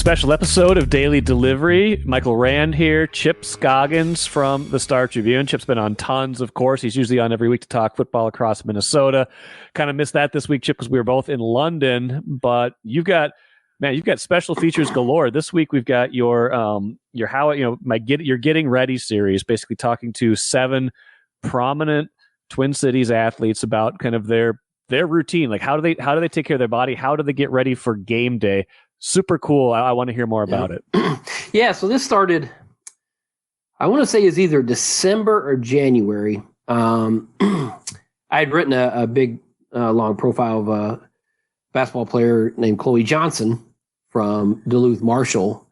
Special episode of Daily Delivery. Michael Rand here, Chip Scoggins from the Star Tribune. Chip's been on tons, of course. He's usually on every week to talk football across Minnesota. Kind of missed that this week, Chip, because we were both in London. But you've got special features galore. This week we've got your Getting Ready series, basically talking to 7 prominent Twin Cities athletes about kind of their routine. Like how do they take care of their body? How do they get ready for game day? Super cool. I want to hear more about it. Yeah, so this started, I want to say is either December or January. I had written a big, long profile of a basketball player named Chloe Johnson from Duluth Marshall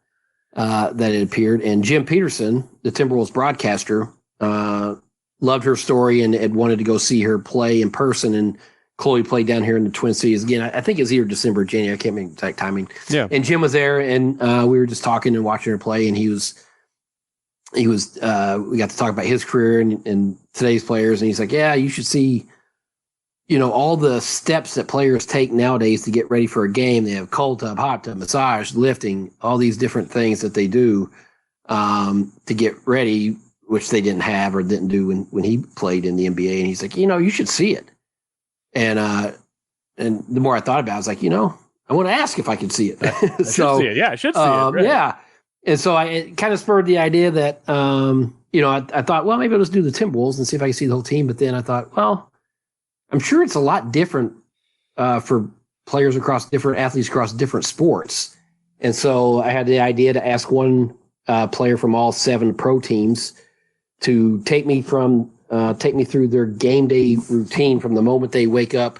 that had appeared. And Jim Peterson, the Timberwolves broadcaster, loved her story and had wanted to go see her play in person. And Chloe played down here in the Twin Cities again. I think it was either December or January. I can't make exact timing. Yeah. And Jim was there, and we were just talking and watching her play. And he was. We got to talk about his career and today's players. And he's like, "Yeah, you should see, all the steps that players take nowadays to get ready for a game. They have cold tub, hot tub, massage, lifting, all these different things that they do to get ready, which they didn't have or didn't do when he played in the NBA." And he's like, "You should see it." And the more I thought about it, I was like, I want to ask if I can see it. I should see it. Yeah, I should see it. Right. Yeah. And so it kind of spurred the idea that, I thought, well, maybe I'll just do the Timberwolves and see if I can see the whole team. But then I thought, well, I'm sure it's a lot different for players athletes across different sports. And so I had the idea to ask one player from all 7 pro teams to take me through their game day routine from the moment they wake up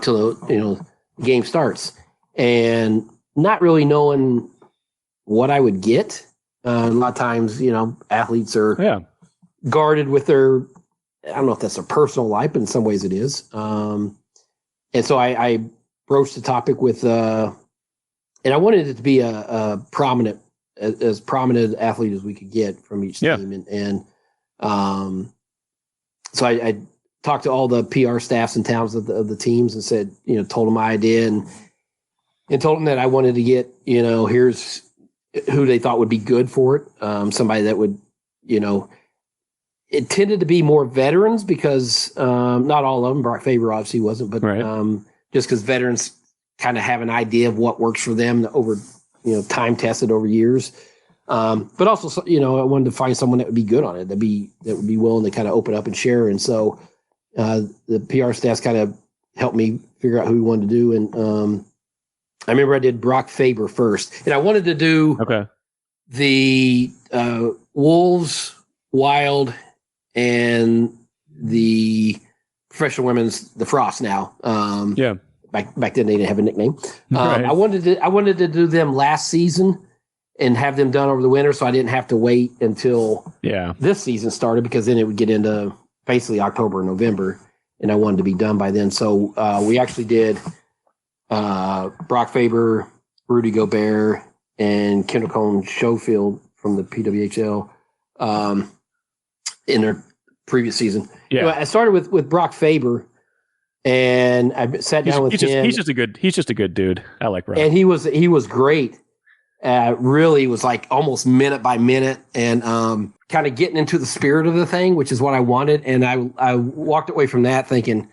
till the game starts, and not really knowing what I would get. A lot of times, athletes are guarded with their, I don't know if that's their personal life, but in some ways it is. And so I broached the topic with, and I wanted it to be a prominent, as prominent athlete as we could get from each team, and so I talked to all the PR staffs and towns of the teams and said, told them my idea and told them that I wanted to get, here's who they thought would be good for it. Somebody that would, it tended to be more veterans because not all of them, Brock Faber obviously wasn't, but just because veterans kind of have an idea of what works for them over, time tested over years. But also, I wanted to find someone that would be good on it, that would be willing to kind of open up and share. And so the PR staff kind of helped me figure out who we wanted to do. And I remember I did Brock Faber first, and I wanted to do the Wolves, Wild, and the professional women's, the Frost now. Back then they didn't have a nickname. I wanted to do them last season and have them done over the winter, so I didn't have to wait until this season started, because then it would get into basically October and November, and I wanted to be done by then. So we actually did Brock Faber, Rudy Gobert, and Kendall Coyne Schofield from the PWHL in their previous season. Yeah, anyway, I started with Brock Faber, and I sat down with him. He's just a good dude. I like Brock, and he was great. Really was like almost minute by minute, and kind of getting into the spirit of the thing, which is what I wanted. And I walked away from that thinking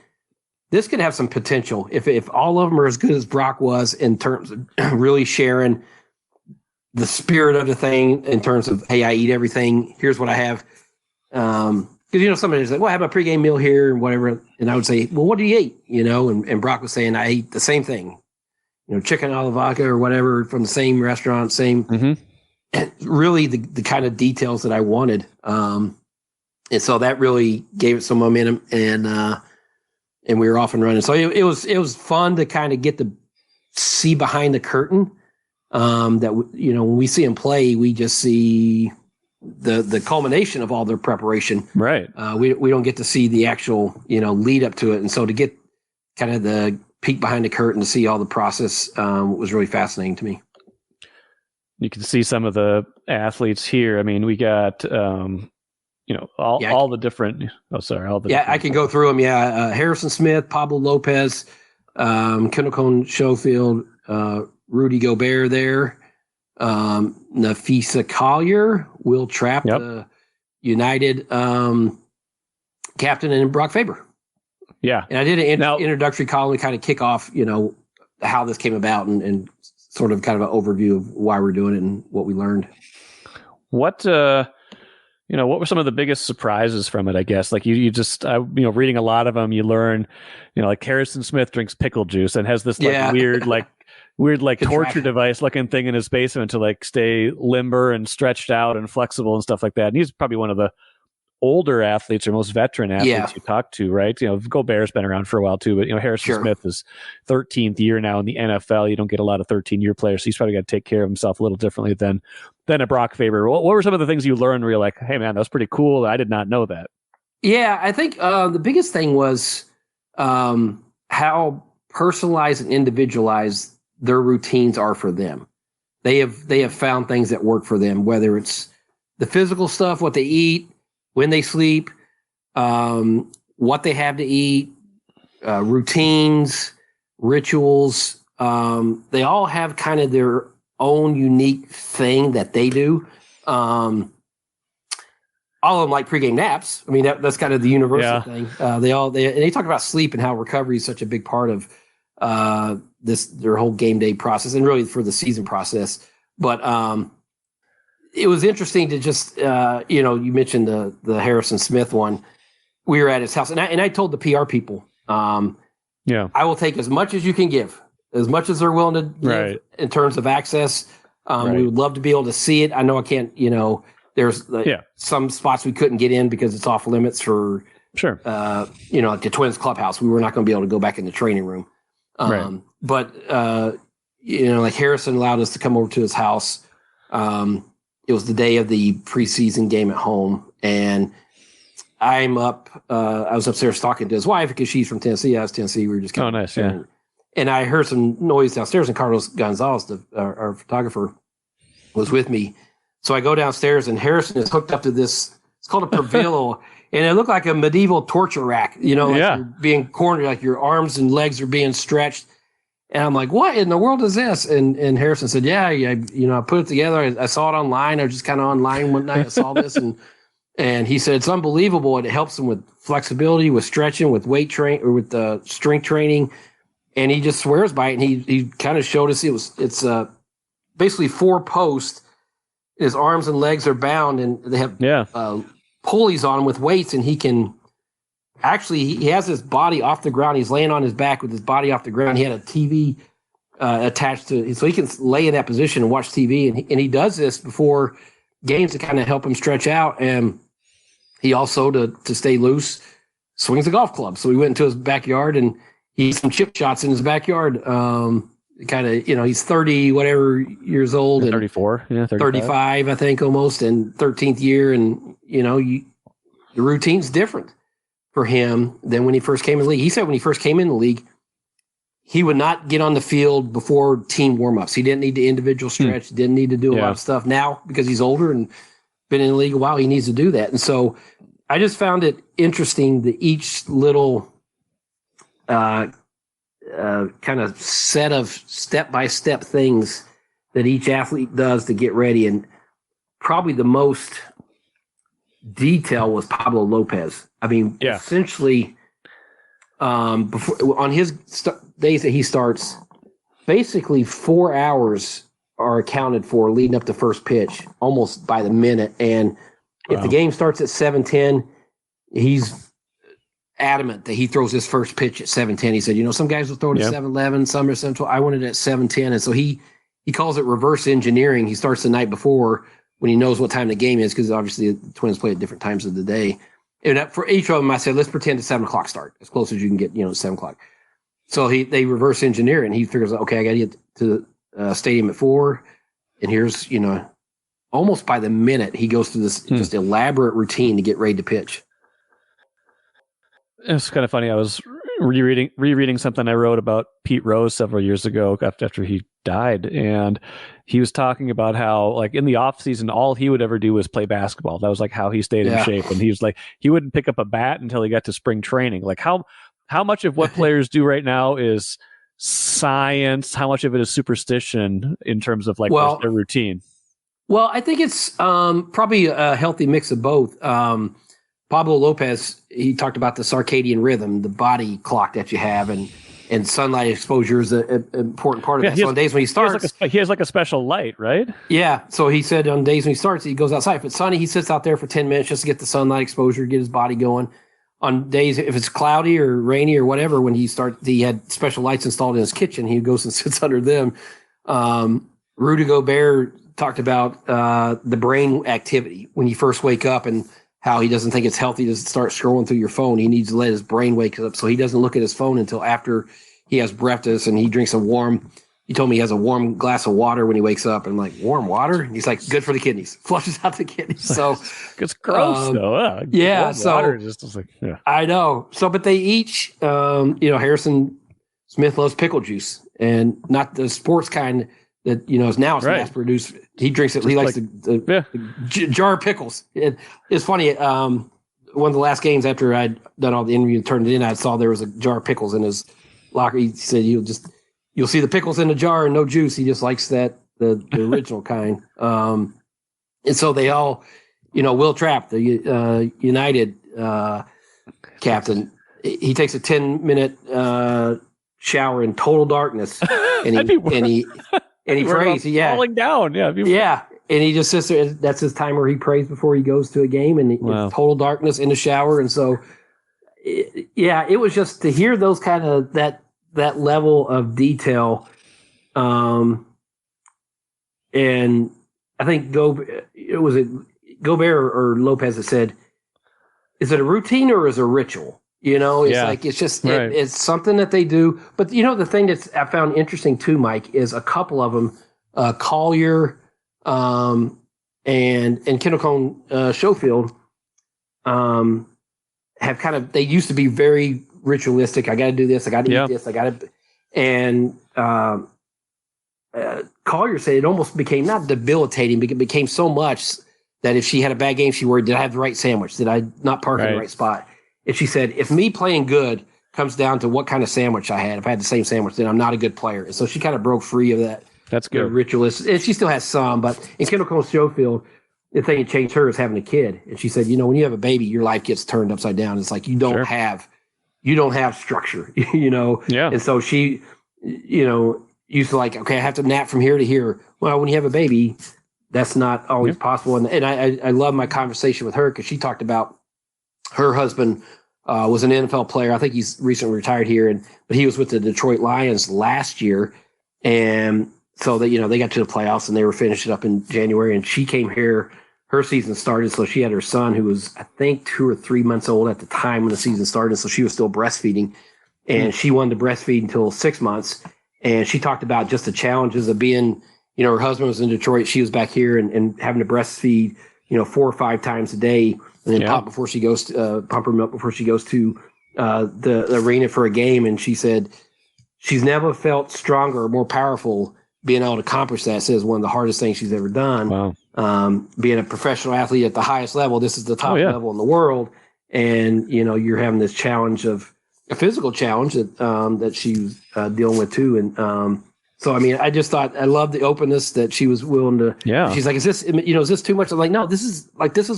this could have some potential if all of them are as good as Brock was in terms of really sharing the spirit of the thing, in terms of, hey, I eat everything. Here's what I have. Because somebody's like, well, I have a pregame meal here and whatever, and I would say, well, what do you eat? And Brock was saying, I eat the same thing. Chicken a la vodka or whatever from the same restaurant, same, and really the kind of details that I wanted. And so that really gave it some momentum, and we were off and running. So it was fun to kind of get to see behind the curtain. That when we see them play, we just see the culmination of all their preparation. Right. We don't get to see the actual lead up to it, and so to get kind of the peek behind the curtain to see all the process was really fascinating to me. You can see some of the athletes here. I mean, we got all the different. Oh, sorry, all the. Yeah, I can go through them. Yeah, Harrison Smith, Pablo Lopez, Kendall Coyne Schofield, Rudy Gobert there. Napheesa Collier, Wil Trapp, the United captain, and Brock Faber. Yeah. And I did an introductory column to kind of kick off, how this came about and sort of kind of an overview of why we're doing it and what we learned. What were some of the biggest surprises from it, I guess? Like you just, reading a lot of them, you learn, like Harrison Smith drinks pickle juice and has this weird torture device looking thing in his basement to like stay limber and stretched out and flexible and stuff like that. And he's probably one of the older athletes or most veteran athletes you talk to, right? Gobert's been around for a while too, but Harrison Smith is 13th year now in the NFL. You don't get a lot of 13-year players, so he's probably got to take care of himself a little differently than a Brock Faber. What were some of the things you learned where you're like, hey man, that's pretty cool, I did not know that? Yeah, I think the biggest thing was how personalized and individualized their routines are for them. They have found things that work for them, whether it's the physical stuff, what they eat, when they sleep, what they have to eat, routines, rituals. They all have kind of their own unique thing that they do. All of them like pregame naps. I mean, that's kind of the universal thing. They talk about sleep and how recovery is such a big part of their whole game day process and really for the season process. But it was interesting to just, you mentioned the Harrison Smith one. We were at his house, and I told the PR people, I will take as much as you can give, as much as they're willing to give in terms of access. We would love to be able to see it. I know I can't, there's some spots we couldn't get in because it's off limits for, like the Twins clubhouse. We were not going to be able to go back in the training room. But, like Harrison allowed us to come over to his house. It was the day of the preseason game at home, and I'm up. I was upstairs talking to his wife because she's from Tennessee. I was Tennessee. We were just kind of and I heard some noise downstairs, and Carlos Gonzalez, our photographer, was with me. So I go downstairs, and Harrison is hooked up to this. It's called a Pervillo, and it looked like a medieval torture rack. You're being cornered, like your arms and legs are being stretched. And I'm like, what in the world is this? And Harrison said, I put it together. I saw it online. I was just kind of online one night. I saw this, and he said it's unbelievable. It helps him with flexibility, with stretching, with weight train, or with strength training. And he just swears by it. And he kind of showed us it's basically 4 posts. His arms and legs are bound, and they have pulleys on him with weights, and he can. Actually, he has his body off the ground. He's laying on his back with his body off the ground. He had a TV attached to it, so he can lay in that position and watch TV. And he does this before games to kind of help him stretch out. And he also, to stay loose, swings a golf club. So we went into his backyard, and he had some chip shots in his backyard. Kind of, he's 30 whatever years old. 34, 35, I think, almost, and 13th year. And, the routine's different for him than when he first came in the league. He said when he first came in the league, he would not get on the field before team warm-ups. He didn't need the individual stretch, didn't need to do a lot of stuff. Now, because he's older and been in the league a while, he needs to do that. And so I just found it interesting that each little kind of set of step-by-step things that each athlete does to get ready. And probably the most detail was Pablo Lopez. I mean, essentially, before on his days that he starts, basically 4 hours are accounted for leading up to first pitch, almost by the minute. And if the game starts at 7:10, he's adamant that he throws his first pitch at 7:10. He said, some guys will throw it at 7:11, some are 7:12. I wanted it at 7:10, and so he calls it reverse engineering. He starts the night before when he knows what time the game is, because obviously the Twins play at different times of the day. And for each of them, I said, let's pretend it's 7 o'clock start, as close as you can get, 7 o'clock. So they reverse engineer, and he figures, okay, I got to get to the stadium at 4. And here's, almost by the minute, he goes through this just elaborate routine to get ready to pitch. It's kind of funny. I was rereading something I wrote about Pete Rose several years ago after he died, and he was talking about how, like, in the off season, all he would ever do was play basketball. That was like how he stayed in shape, and he was like, he wouldn't pick up a bat until he got to spring training. Like how much of what players do right now is science? How much of it is superstition in terms of like their routine? Well, I think it's probably a healthy mix of both. Pablo Lopez, he talked about the circadian rhythm, the body clock that you have, and sunlight exposure is an important part of that. So on days when he starts, he has like a special light, right? Yeah. So he said on days when he starts, he goes outside. If it's sunny, he sits out there for 10 minutes just to get the sunlight exposure, get his body going. On days, if it's cloudy or rainy or whatever, when he had special lights installed in his kitchen, he goes and sits under them. Rudy Gobert talked about the brain activity when you first wake up and how he doesn't think it's healthy to start scrolling through your phone. He needs to let his brain wake up, so he doesn't look at his phone until after he has breakfast, and he drinks he told me he has a warm glass of water when he wakes up. And I'm like, warm water? And he's like, good for the kidneys. Flushes out the kidneys. So it's gross though. Yeah. So water just like, yeah. I know. So, but they each, Harrison Smith loves pickle juice, and not the sports kind that, is now it's mass produced. He drinks it. He likes the jar of pickles. It's funny. One of the last games after I'd done all the interview and turned it in, I saw there was a jar of pickles in his locker. He said, you'll see the pickles in the jar and no juice. He just likes the original kind. And so they all, Wil Trapp, the United captain, he takes a 10-minute shower in total darkness, and he prays. Falling down. Yeah. And he just sits there. That's his time where he prays before he goes to a game, and it's total darkness in the shower. And so, it was just to hear those kind of that level of detail. And I think Gobert or Lopez has said, is it a routine or is it a ritual? It's just, it's something that they do. But the thing that I found interesting too, Mike, is a couple of them, Collier, and Kendall Coyne, Schofield, have they used to be very ritualistic. I got to do this. I got to eat this. I got to, and Collier said it almost became not debilitating, but it became so much that if she had a bad game, she worried, did I have the right sandwich? Did I not park in the right spot? And she said, if me playing good comes down to what kind of sandwich I had, if I had the same sandwich, then I'm not a good player. And so she kind of broke free of that. That's good. Ritualist. And she still has some, but in Kendall Coyne Schofield, the thing that changed her is having a kid. And she said, when you have a baby, your life gets turned upside down. It's like you don't have structure, Yeah. And so she, used to like, okay, I have to nap from here to here. Well, when you have a baby, that's not always possible. And I love my conversation with her because she talked about her husband was an NFL player. I think he's recently retired here, but he was with the Detroit Lions last year. And so that, they got to the playoffs and they were finishing up in January, and she came here, her season started. So she had her son who was, I think, 2 or 3 months old at the time when the season started. So she was still breastfeeding, and she wanted to breastfeed until 6 months. And she talked about just the challenges of being, her husband was in Detroit. She was back here and having to breastfeed, 4 or 5 times a day, and then pump her milk before she goes to the arena for a game. And she said she's never felt stronger or more powerful being able to accomplish that. Says one of the hardest things she's ever done. Wow. Being a professional athlete at the highest level, this is the top level in the world. And, you're having this challenge of a physical challenge that she's dealing with too. And so, I mean, I just thought, I love the openness that she was willing to. Yeah. She's like, is this too much? I'm like, no, this is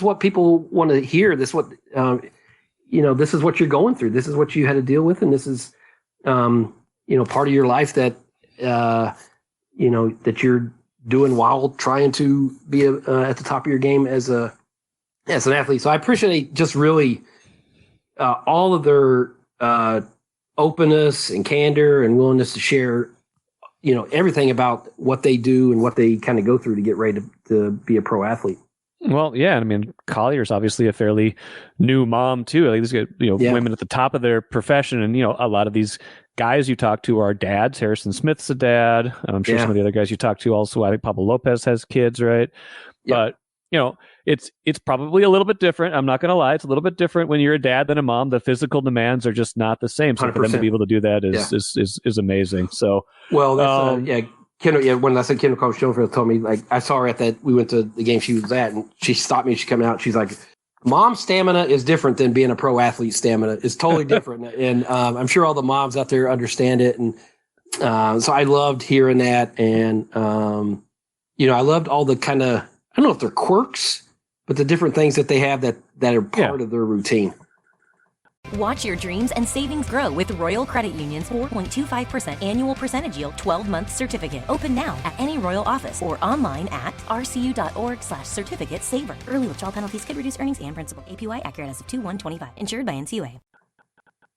what people want to hear. This is what, this is what you're going through. This is what you had to deal with. And this is, part of your life that, that you're doing while trying to be at the top of your game as an athlete. So I appreciate just really all of their openness and candor and willingness to share, everything about what they do and what they kind of go through to get ready to be a pro athlete. Well, yeah. I mean, Collier's obviously a fairly new mom too. Like, there's women at the top of their profession, and a lot of these guys you talk to are dads. Harrison Smith's a dad. I'm sure some of the other guys you talk to also. I think Pablo Lopez has kids, right? Yeah. But it's probably a little bit different. I'm not going to lie; it's a little bit different when you're a dad than a mom. The physical demands are just not the same. So 100%. For them to be able to do that is amazing. So Kendall, when I said Kendall Coyne Schofield told me, like, I saw her at that, we went to the game she was at, and she stopped me, she came out, she's like, mom's stamina is different than being a pro athlete stamina. It's totally different. And I'm sure all the moms out there understand it. And So I loved hearing that. And, I loved all the kind of, I don't know if they're quirks, but the different things that they have that are part of their routine. Watch your dreams and savings grow with Royal Credit Union's 4.25% annual percentage yield 12-month certificate. Open now at any Royal office or online at rcu.org/certificate saver. Early withdrawal penalties could reduce earnings and principal. APY accurate as of 2/1/25. Insured by NCUA.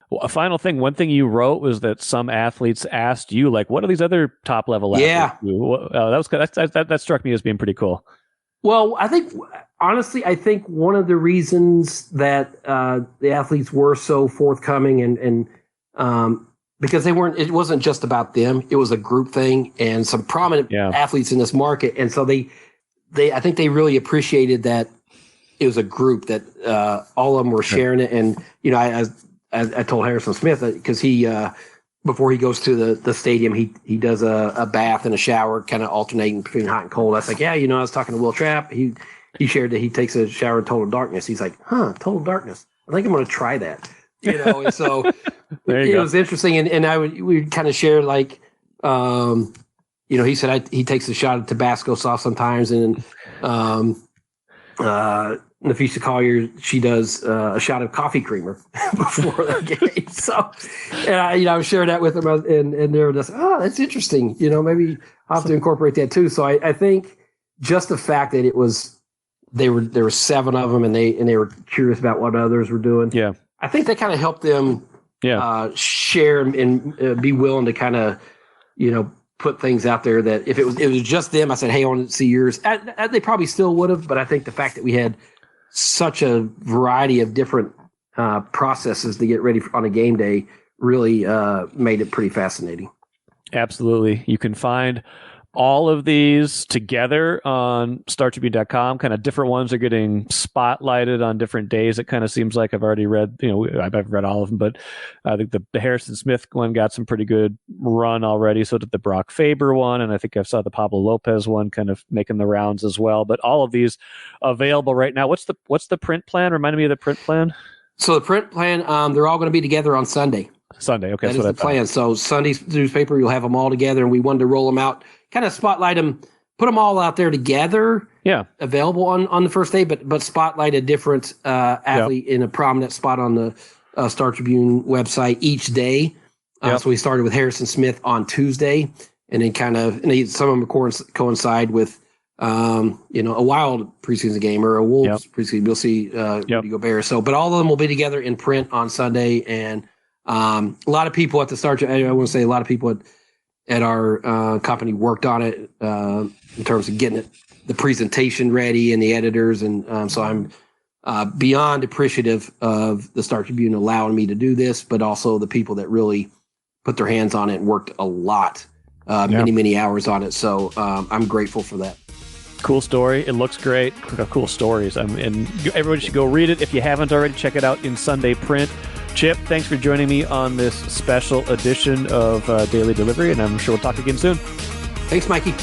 Well, a final thing. One thing you wrote was that some athletes asked you, like, what do these other top level athletes do? That struck me as being pretty cool. Well, I think one of the reasons that the athletes were so forthcoming and because it wasn't just about them, it was a group thing and some prominent athletes in this market. And so I think they really appreciated that it was a group that all of them were sharing it. And, I told Harrison Smith that because he, before he goes to the stadium, he does a bath and a shower, kind of alternating between hot and cold. I was like, I was talking to Wil Trapp. He shared that he takes a shower in total darkness. He's like, total darkness. I think I'm going to try that. And so it was interesting. And we kind of shared like, he said he takes a shot of Tabasco sauce sometimes. And Napheesa Collier, she does a shot of coffee creamer before the game. So, and I was sharing that with them, and they were just, that's interesting. Maybe I'll have to incorporate that too. So I think just the fact that there were 7 of them, and they were curious about what others were doing. Yeah, I think that kind of helped them share and be willing to kind of put things out there that if it was just them, I said, hey, I want to see yours. They probably still would have, but I think the fact that we had such a variety of different processes to get ready on a game day really made it pretty fascinating. Absolutely. You can find all of these together on StarTribune.com. Kind of different ones are getting spotlighted on different days. It kind of seems like I've already read, I've read all of them, but I think the Harrison Smith one got some pretty good run already. So did the Brock Faber one. And I think I saw the Pablo Lopez one kind of making the rounds as well. But all of these available right now. What's the print plan? Remind me of the print plan. So the print plan, they're all going to be together on Sunday. Okay. That is the plan. So Sunday's newspaper, you'll have them all together, and we wanted to roll them out, kind of spotlight them, put them all out there together. Yeah. Available on the first day, but spotlight a different athlete in a prominent spot on the Star Tribune website each day. So we started with Harrison Smith on Tuesday, and then some of them coincide with a Wild preseason game or a Wolves preseason. You'll see Rudy Gobert. So, but all of them will be together in print on Sunday, and a lot of people at the Star Tribune, I want to say a lot of people at our company worked on it in terms of getting the presentation ready and the editors. And so I'm beyond appreciative of the Star Tribune allowing me to do this, but also the people that really put their hands on it and worked a lot, many hours on it. So I'm grateful for that. Cool story. It looks great. Cool stories. And everybody should go read it. If you haven't already, check it out in Sunday print. Chip, thanks for joining me on this special edition of Daily Delivery, and I'm sure we'll talk again soon. Thanks, Mikey.